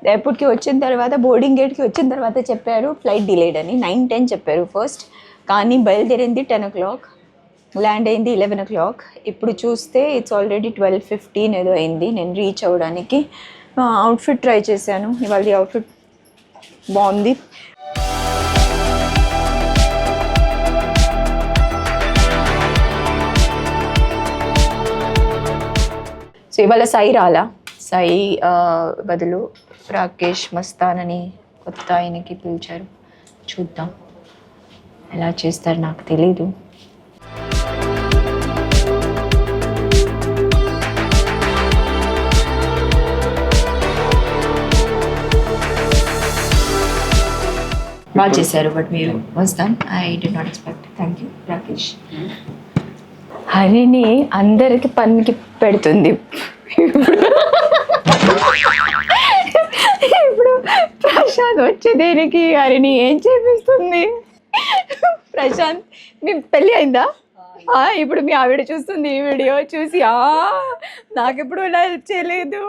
ఎయిర్పోర్ట్కి వచ్చిన తర్వాత బోర్డింగ్ గేట్కి వచ్చిన తర్వాత చెప్పారు ఫ్లైట్ డిలేడ్ అని. 9:10 చెప్పారు ఫస్ట్, కానీ బయలుదేరింది 10 o'clock, ల్యాండ్ అయింది 11 o'clock. ఇప్పుడు చూస్తే ఇట్స్ ఆల్రెడీ 12:15 ఏదో అయింది నేను రీచ్ అవ్వడానికి. అవుట్ఫిట్ ట్రై చేశాను, ఇవాళ అవుట్ఫిట్ బాగుంది. సో ఇవాళ సాయి రాలా, సాయి బదులు రాకేష్ మస్తాన్ అని కొత్త ఆయనకి పిలిచారు. చూద్దాం ఎలా చేస్తారు, నాకు తెలీదు. బాగా చేశారు, బట్ మీరు Mastan I did not expect. Thank you Rakesh. హరిని అందరికి పనికి పెడుతుంది. ఇప్పుడు ప్రశాంత్ వచ్చేదేనికి హరిని ఏం చేపిస్తుంది? ప్రశాంత్ మీ పెళ్ళి అయిందా? ఇప్పుడు మీ ఆవిడ చూస్తుంది ఈ వీడియో చూసి నాకెప్పుడు ఇలా చేయలేదు.